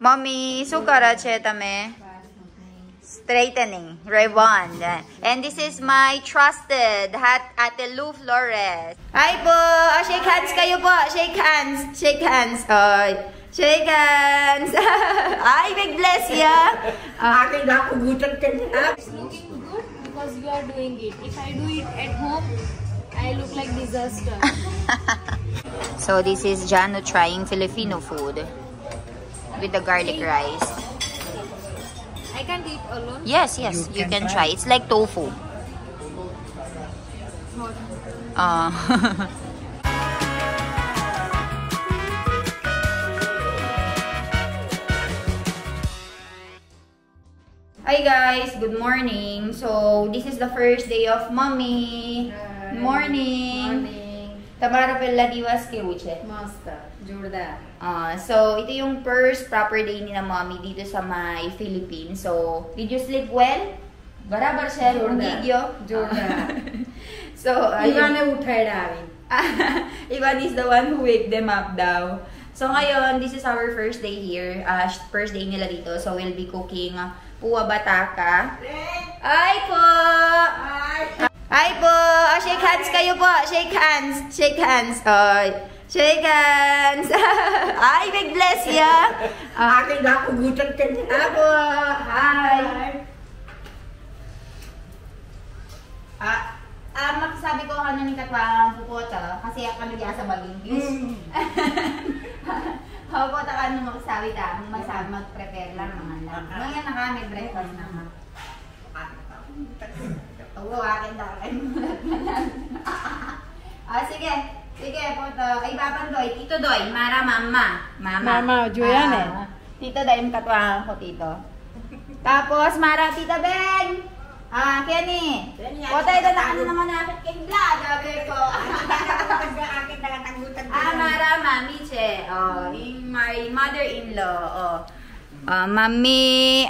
Mommy, sukara chetame. Straightening, Revon. And this is my trusted Ate Lou Flores. Hi po! Shake hands kayo po! Shake hands! Shake hands! Shake hands! Ay, big bless ya! Aking nakugutan ka niya. It's looking good because you are doing it. If I do it at home, I look like disaster. So this is Jano trying Filipino food with the garlic rice. I can't eat alone. Yes, you can try. It's like tofu. Hi guys, good morning. So this is the first day of mommy. Good morning. Tabara pala diwas kiruche. Master, Jordan. So ito yung first proper day ni na mommy dito sa my Philippines. So did you sleep well? Barabar siya yung video. Jordan. So Ivan na uthay namin. Ivan is the one who wake them up daw. So ngayon, this is our first day here. First day nila dito. So we'll be cooking puwa bataka. Ay po! Ay po! Shake hands kayo po! Shake hands! Shake hands! Shake hands! Ay, big bless ya! Aking nakugutan ka niya. Apo! Hi! Makisabi ko ano ni Katwang pupota kasi ako nagyasa maging Pupota ka ano makisabi ta, mag-prepare lang naman lang. Ngayon na kami, breakfast naman. Oo, akin daw. Sige. Sige, puto. Ay, Papan Doy. Tito Doy. Mara, mama. Mama, Joyan eh. Tito Doy, makatwahan ko, tito. Tapos, Mara, Tita Beng. Kenny. Puto, ito na ano naman nakit kay vlog. Sabi ko. Aking nakatagutan ka. Mara, mami, che. My mother-in-law. Mami,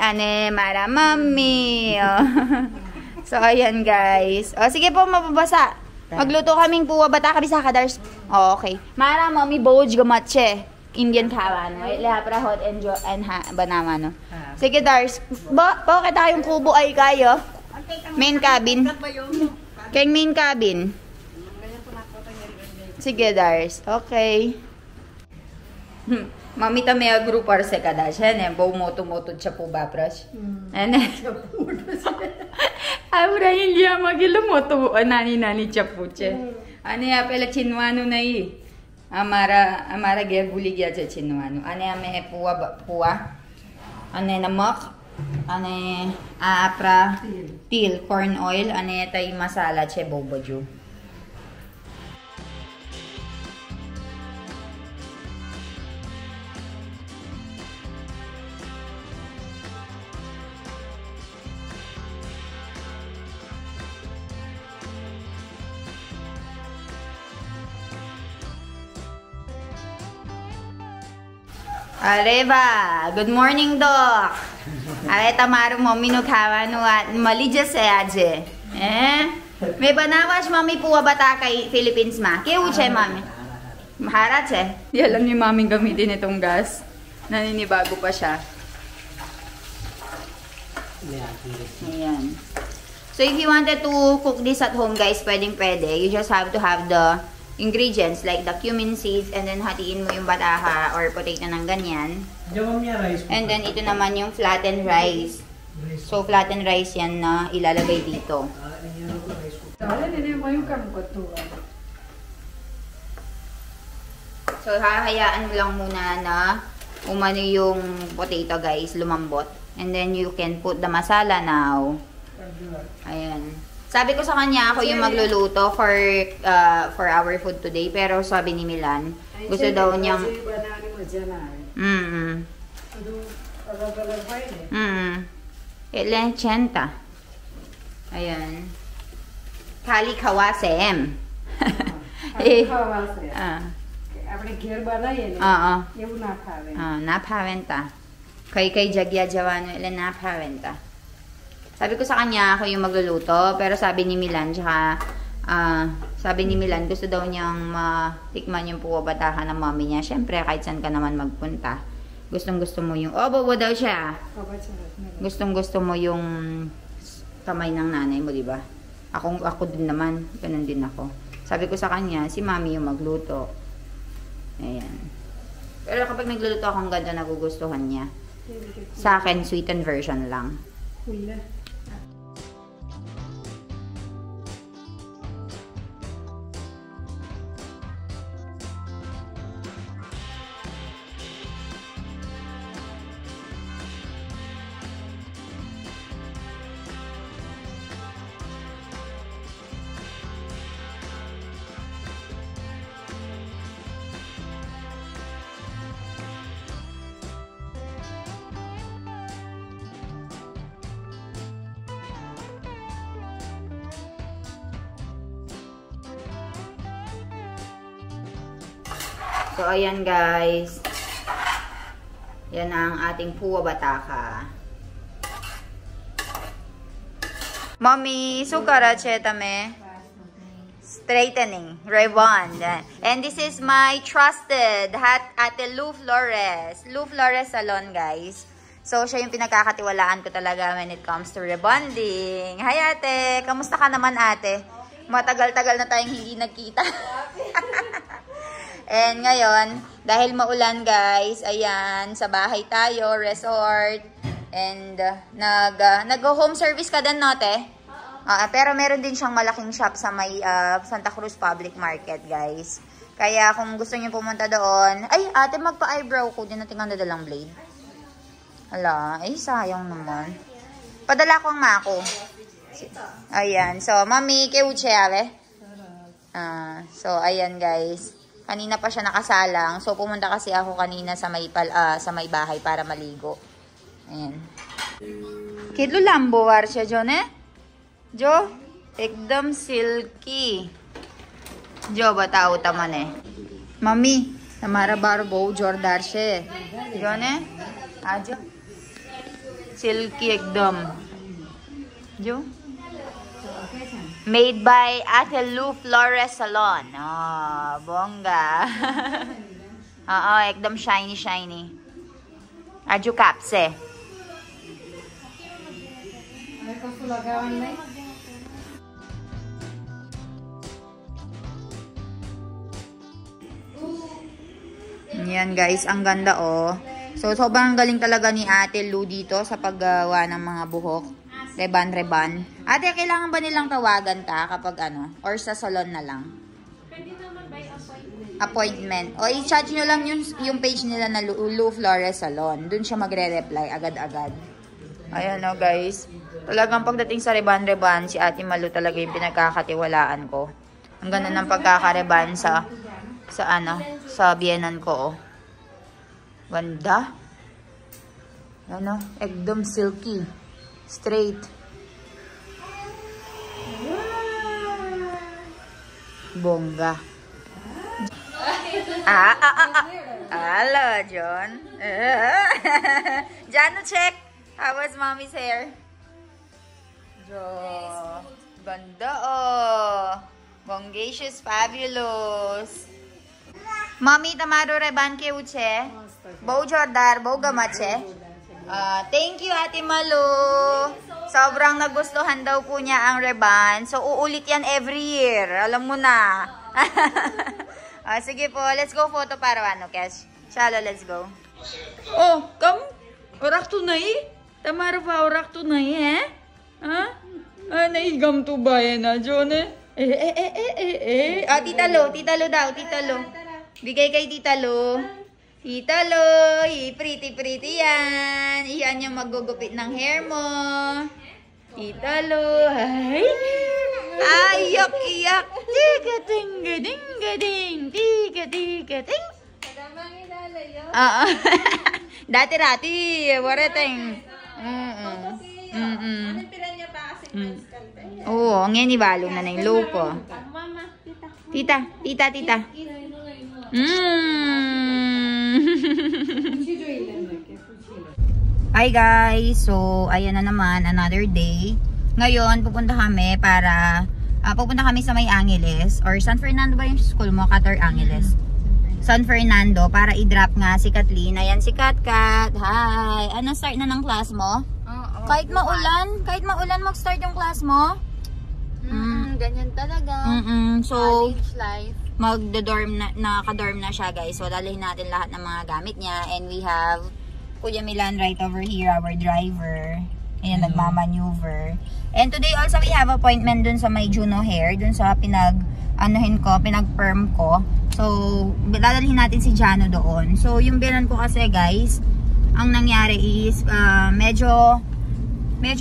Mara, mami. So, ayan guys. Sige po, mababasa. Magluto kaming puwa bataka bisa kadars. Okay. Mara, mami, boj gamatche. Indian kawan. Leha para hot and banama, no? Sige, Dars. Bakit tayong kubo ay kayo? Main cabin. Kaya main cabin. Sige, Dars. Okay. Mami ta may grupo arse ka dash. Bo moto-moto siya po ba, pras? Abra hindi magilumoto nani chapuche. Ya pela chinwano na Amara gerbuli gya cha chinwano. Ya me puwa. Namak. Apra til corn oil. Tay masala che boboju. Areva, good morning, Doc. Tamaro mommy no kawa no malija se aje. May banawas mami puwa bata kay Philippines ma. Kiuche mami. Mahara che. Yan lang ni mami gamitin itong gas. Naninibago pa siya. Ayan. So if you wanted to cook this at home guys, pwede. You just have to have the ingredients like the cumin seeds and then hatiin mo yung bataha or potato ng ganyan. And then ito naman yung flattened rice. So flattened rice yan na ilalagay dito. So hahayaan mo lang muna na umano yung potato guys, lumambot. And then you can put the masala now. Ayan. Sabi ko sa kanya, ako yung magluluto for our food today. Pero sabi ni Milan, gusto daw niyang... Lechenta. Ayan. Kali kawasem. આપણે ઘેર બનાવીએ ને એવું ના ફાવે. ના ફાવે ta. Kay jagya jawano ila na ફાવે ta. Sabi ko sa kanya, ako yung magluluto, pero sabi ni Milan, gusto daw niyang matikman yung puwa batahan ng mommy niya. Siyempre, kahit saan ka naman magpunta, Gustong-gusto mo yung... Oh, bawa daw siya. Babacı. Gustong-gusto mo yung kamay ng nanay mo, di ba? Ako din naman. Ganun din ako. Sabi ko sa kanya, si mami yung magluto. Ayan. Pero kapag nagluluto ako, ang ganda nagugustuhan niya. Sa akin, sweetened version lang. Ulla. So, ayan guys. Yan ang ating puwa bataka. Mommy, sukara chetame. Straightening, rebond. And this is my trusted Ate Lou Flores. Lou Flores Salon, guys. So, siya yung pinagkakatiwalaan ko talaga when it comes to rebonding. Hi, ate. Kamusta ka naman, ate? Matagal-tagal na tayong hindi nagkita. And ngayon, dahil maulan guys, ayan, sa bahay tayo, resort. And nag-home service ka din, no, te? Pero meron din siyang malaking shop sa may Santa Cruz Public Market, guys. Kaya kung gusto niyo pumunta doon, ay, ate, magpa-eyebrow ko. Di natin ang dadalang blade. Ala, ay, sayang naman. Padala ko ang mako. Ayan, so, mami, keuche, ave? So, ayan, guys. Kanina pa siya nakasalang. So, pumunta kasi ako kanina sa may bahay para maligo. Ayan. Kitlo lambo war siya, Jo, ne? Jo, ekdam silky. Jo, batao taman eh. Mami, tamara barbo, jordar siya. Jo, ne? Jo. Silky ekdam. Jo. Made by Ate Lou Flores Salon. Oh, bongga. Oo, ekdam shiny. Aju kapse. Yan guys, ang ganda oh. So, sobrang galing talaga ni Ate Lou dito sa paggawa ng mga buhok. Reban. Ate, kailangan ba nilang tawagan ka kapag ano? Or sa salon na lang? Pwede naman by Appointment. O, i-chat nyo lang yung page nila na Lou Flores Salon. Doon siya magre-reply agad-agad. Ayan o, guys. Talagang pagdating sa reban, si Ate Malu talaga yung pinagkakatiwalaan ko. Ang ganda ng pagkakareban sa biyenan ko, oh. Ganda. Ano? Ekdom silky. Straight. Bongga. Hello, John. Jano, check. How was mommy's hair? Jo. Ganda, oh. Bongacious, fabulous. Mommy, tamaro reban ke uche. Bau jordar, bau gamache. Thank you, Ate Malu. Sobrang nagustuhan daw po niya ang reban. So, uulit yan every year. Alam mo na. Sige po, let's go photo para ano, Kesh. Shalo, let's go. Oh, come. Orak tunay. Tamara pa orak tunay, eh? Ha? Naigam to ba yan, John, eh? Tita Lo daw, Tita Lo. Bigay kay Tita Lo. Tita Lo, pretty yan. Iyan yung magugupit ng hair mo. Tita Lo, ay. Iyak. Tika-ting-ga-ding-ga-ding. Tika-tika-ting. Dati-rati, wareteng. Anong pila niya pa kasi Oo, ngayon ibalo na yung lupo. Mama, Tita. Hi guys, so ayan na naman, another day. Ngayon pupunta kami sa May Angeles or San Fernando ba yung school mo? Qatar Angeles. San Fernando para i-drop nga si Kathleen. Ayan si Kat. Hi! Ano, start na ng class mo? Kahit maulan mag-start yung class mo? Ganyan talaga. So, college life. Nakaka-dorm na siya, guys. So, dalhin natin lahat ng mga gamit niya. And we have Kuya Milan right over here, our driver. Ayan, nagmamaneuver. And today also we have appointment dun sa may Juno Hair, dun sa pinag-perm ko. So, dadalhin natin si Jano doon. So, yung bilan ko kasi, guys, ang nangyari is medyo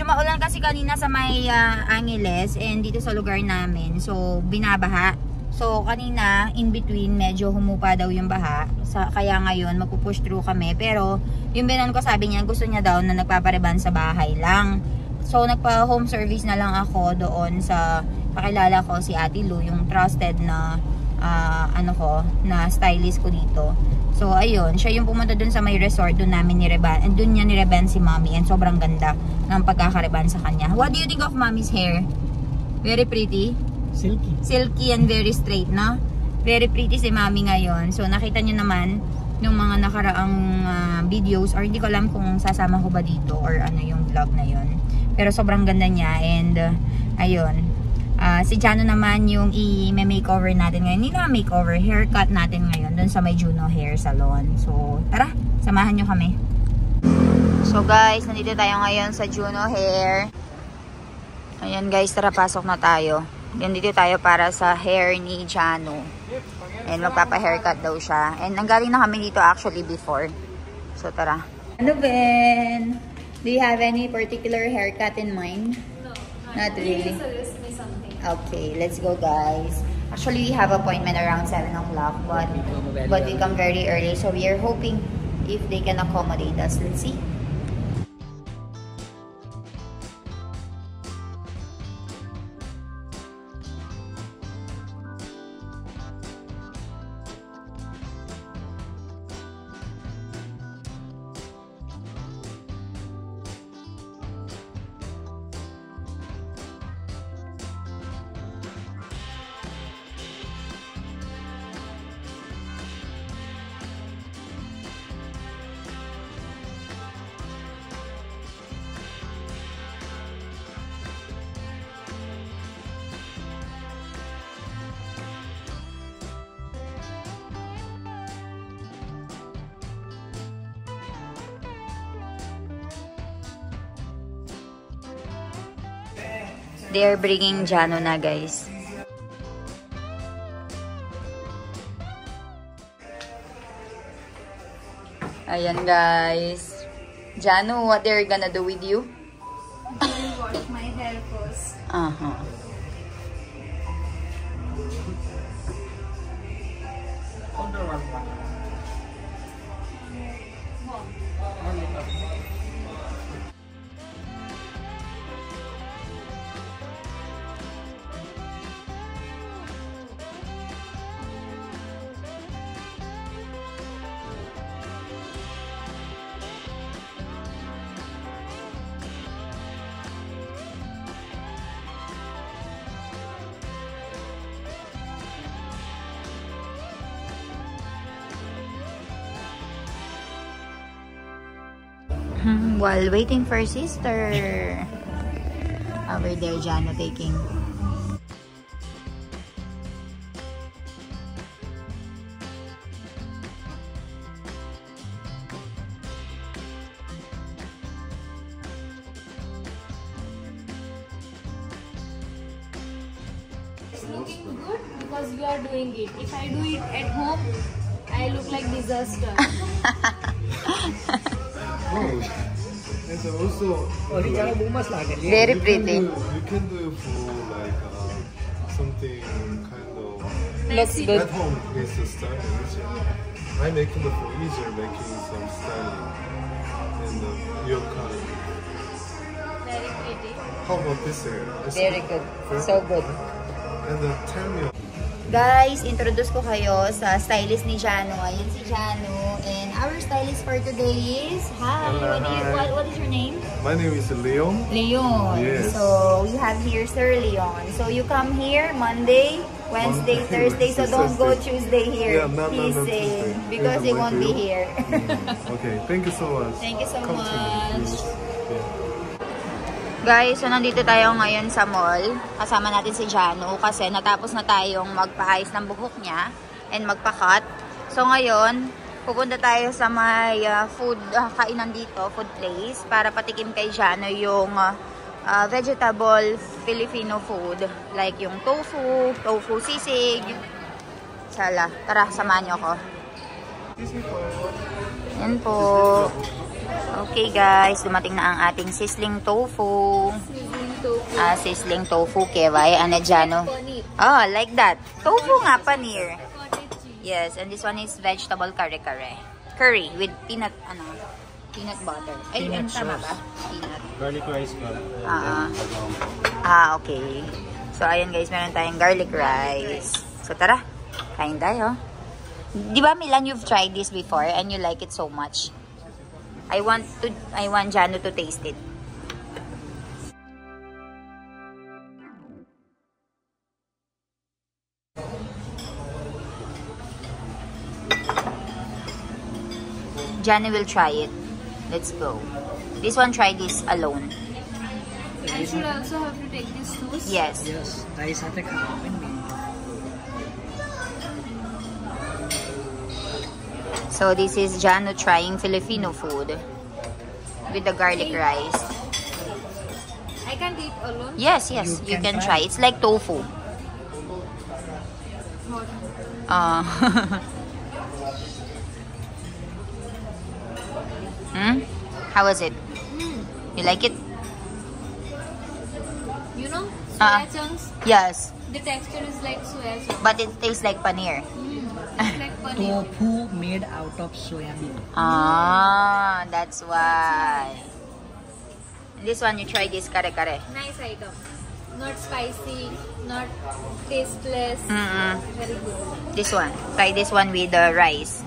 maulan kasi kanina sa may Angeles and dito sa lugar namin. So, binabaha. So, kanina, in between, medyo humupa daw yung baha. Kaya ngayon, magpupush through kami. Pero, yung binan ko, sabi niya, gusto niya daw na nagpapareban sa bahay lang. So, nagpa-home service na lang ako doon sa pakilala ko si Ate Lu, yung trusted na na stylist ko dito. So, ayun, siya yung pumunta dun sa may resort, dun niya nireban si Mommy, and sobrang ganda ng pagkakareban sa kanya. What do you think of Mommy's hair? Very pretty? Silky and very straight, no? Very pretty si Mommy ngayon. So, nakita nyo naman yung mga nakaraang videos, or hindi ko alam kung sasama ko ba dito or ano yung vlog na yun. Pero sobrang ganda niya, and ayun. Si Jano naman yung i-makeover natin ngayon. Hindi na makeover, haircut natin ngayon dun sa may Juno Hair Salon. So, tara, samahan nyo kami. So guys, nandito tayo ngayon sa Juno Hair. Ayan guys, tara, pasok na tayo. Nandito tayo para sa hair ni Jano. And magpapa-haircut daw siya. And nanggaling na kami dito actually before. So, tara. Ano, Ben? Do you have any particular haircut in mind? No. Not really. Suggest me something. Okay, let's go, guys. Actually, we have appointment around 7 o'clock, but we come very early. So, we are hoping if they can accommodate us. Let's see. They are bringing Jano na, guys. Ayan, guys. Jano, what they're gonna do with you? I will wash my hair first. While waiting for sister. Over there, Jano taking. It's looking good because you are doing it. If I do it at home, I look like disaster. And also, Very pretty. You can do for like something kind of Looks good. at home is styling. I'm making it for easier, making some styling and your color. Very pretty. How about this hair? Very good. So good. And tell me. Guys, introduce ko kayo sa stylist ni Jano. Ayan si Jano. And our stylist for today is... Hi! What is your name? My name is Leon. Leon. Yes. So, we have here Sir Leon. So, you come here Monday Wednesday, Monday, Thursday, so Wednesday, don't go Thursday. Tuesday here. Yeah, no, He's saying, Tuesday. because he won't be here. Okay, thank you so much. Thank you so Come to me, much. please. Yeah. Guys, so nandito tayo ngayon sa mall. Kasama natin si Jano kasi natapos na tayong magpa-ayos ng buhok niya and magpa-cut. So ngayon, pupunta tayo sa may food kainan dito, food place, para patikim kay Jano yung vegetable Filipino food. Like yung tofu sisig. Sala, tara, samahan niyo ako. Yan po. Okay guys, dumating na ang ating sizzling tofu. Sizzling tofu keway, Jano. Oh, like that. Tofu nga, paneer. Yes, and this one is vegetable kare-kare. Curry with peanut butter. Ay, Peanut tama sauce. ba? Peanut. Garlic rice ka. Okay. So, ayan guys, meron tayong garlic rice. So, tara. Kain tayo. Di ba, Milan, you've tried this before and you like it so much? I want Jano to taste it. Jano will try it. Let's go. This one, try this alone. I should also have to take this sauce. Yes. Yes. Tayo sa atin kakain din. So this is Jano trying Filipino food with the garlic rice. I can't eat alone. Yes, you can try. It's like tofu. How was it? You like it? You know, soya chunks. Yes, The texture is like soya chunks. but it tastes like paneer. It's like paneer. Tofu made out of soya bean. That's why. This one, you try this kare-kare. Nice item. Not spicy, not tasteless. Very good. This one. Try this one with the rice.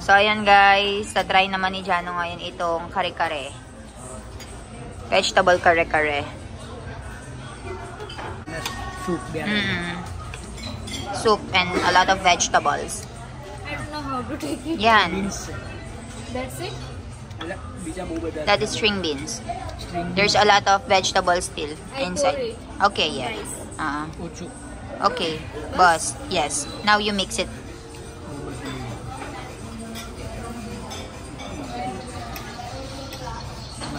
So, ayan guys. Tatry naman ni Jano ngayon itong kare-kare. Vegetable kare-kare. Soup. Soup and a lot of vegetables. I don't know how to take it. Yan. Beans. That's it. That is string beans. String There's a lot of vegetables still I inside. pour it. Okay, yeah. Nice. Ocho. Okay, boss. Yes. Now you mix it.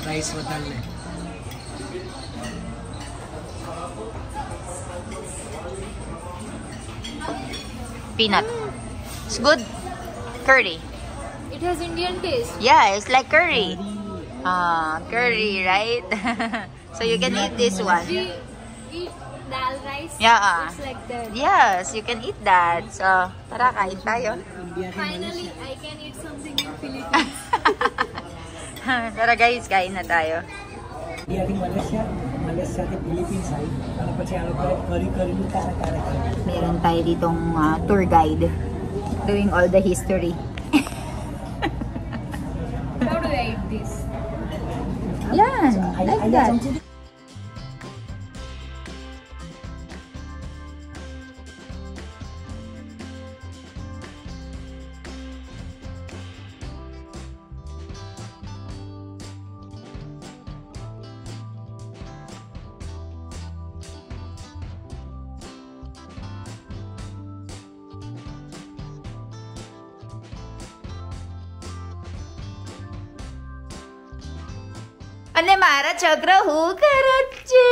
Rice wadal. Peanut. It's good. Curry. It has Indian taste. Yeah, it's like curry. Curry, right? So you can eat this one. We eat dal rice. Yeah. It's like that. Yes, you can eat that. So, tara, kain tayo. Finally, I can eat something in Philippines. Tara guys, kain na tayo. Malaysia ke Philippines side. Ano પછી આ લોકો કરી cara. Meron tayo ditong tour guide doing all the history. How do I eat this? Yan, like that. અને મારા છોકરો હું કરે છે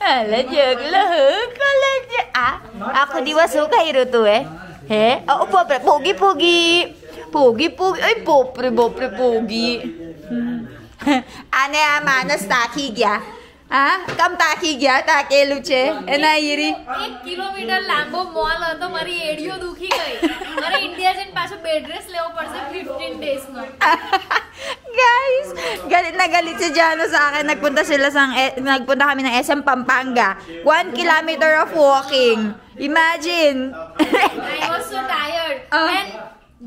હાલે છોકરો હું કરે છે આખો દિવસ શું કર્યું તું હે ઓ બાપરે પોગી ઓય બાપરે પોગી આને આ માણસ તાકી ગયા કમ તાકી ગયા તાકેલું છે એના ઈરી 1 કિલોમીટર લાંબો મોલ હતો મારી એડીઓ દુખી ગઈ મારે ઇન્ડિયા જઈને પાછો બેડ રેસ્ટ લેવો પડશે 15 days નો Guys, galit na galit si Jano sa akin. Nagpunta kami ng SM Pampanga. 1 kilometer of walking. Imagine. I was so tired. And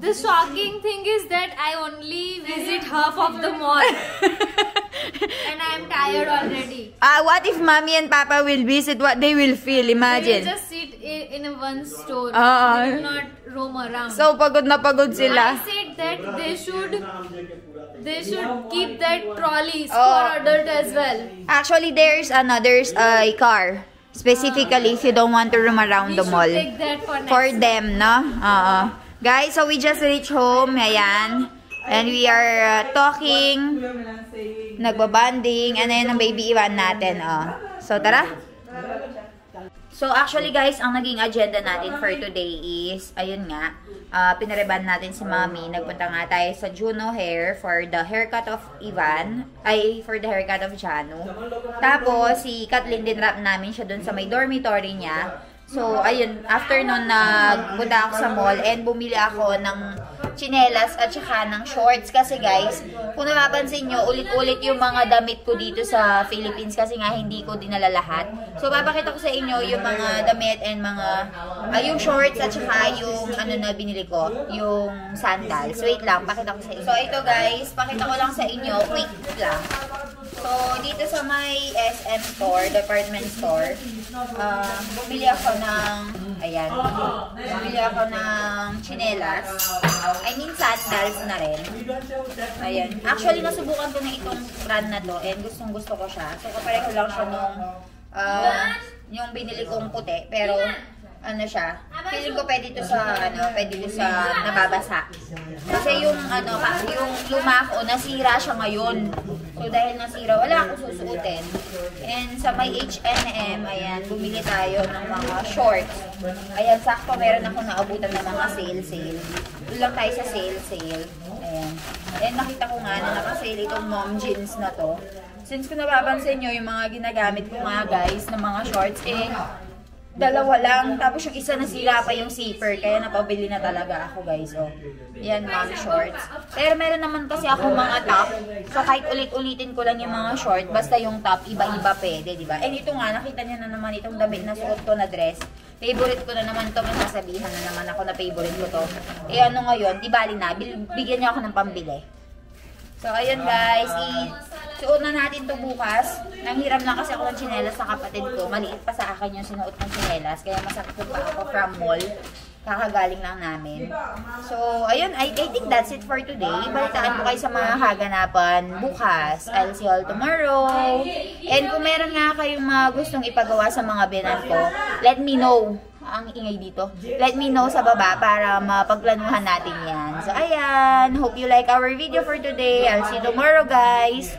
the shocking thing is that I only visit half of the mall. And I am tired already. What if mommy and papa will visit? What they will feel? They Imagine. will just sit in a one store. Oo. They will not roam around. So, pagod na pagod I sila. said that they should keep that trolleys Oh. for adult as well. Actually, there's a car. Specifically, if you don't want to roam around We the should mall. take that for next For time. them, no? Oo. Guys, so we just reached home. Ayan. And we are talking. Nagbabanding. And then, ang baby iwan natin. So, tara. So, actually guys, ang naging agenda natin for today is, ayun nga, pinareban natin si Mami. Nagpunta nga tayo sa Juno Hair for the haircut of Ivan. For the haircut of Janu. Tapos, si Kathleen din wrap namin siya dun sa may dormitory niya. So, ayun, after nun, nagpunta ako sa mall and bumili ako ng tsinelas at saka ng shorts. Kasi guys, kung napapansin nyo, ulit-ulit yung mga damit ko dito sa Philippines kasi nga hindi ko dinala lahat. So, papakita ko sa inyo yung mga damit and mga, yung shorts at saka yung ano na binili ko, yung sandals. Wait lang, pakita ko sa inyo. So, ito guys, pakita ko lang sa inyo, quick lang. So, dito sa may SM store, department store, bumili ako ng, ayan, bumili ako ng tsinelas. I mean, sandals na rin. Ayan. Actually, nasubukan ko na itong brand na to and gustong-gusto ko siya. So, kapareho lang siya nung, yung binili kong puti. Pero, ano siya, feeling ko pwede ito sa, nababasa. Kasi yung, yung luma ko, nasira siya ngayon. So, dahil nasira, wala akong susuotin. And sa may H&M, ayan, bumili tayo ng mga shorts. Ayan, sakto, meron ako naabutan ng mga sale. Doon lang tayo sa sale. Ayan. And nakita ko nga na nakasale itong mom jeans na to. Since kung napapansin nyo, yung mga ginagamit ko nga guys, ng mga shorts, dalawa lang. Tapos yung isa nasira pa yung zipper. Kaya napabili na talaga ako guys. So, yan mom shorts. Pero meron naman kasi ako mga top. So kahit ulit-ulitin ko lang yung mga short. Basta yung top, iba-iba pwede. Diba? And ito nga, nakita niyo na naman itong damit na suot ko na dress. Favorite ko na naman ito. Masasabihan na naman ako na favorite ko to. Ano ngayon, di bali na. Bigyan niyo ako ng pambili. So ayun guys. Suot na natin to bukas. Nanghiram lang kasi ako ng tsinelas sa kapatid ko. Maliit pa sa akin yung sinuot ng tsinelas. Kaya masakit pa ako from mall. Kakagaling lang namin. So, ayun. I think that's it for today. Balitaan ko kayo sa mga kaganapan bukas. I'll see you all tomorrow. And kung meron nga kayong mga gustong ipagawa sa mga binan ko, let me know. Ang ingay dito. Let me know sa baba para mapagplanuhan natin yan. So, ayan. Hope you like our video for today. I'll see you tomorrow, guys.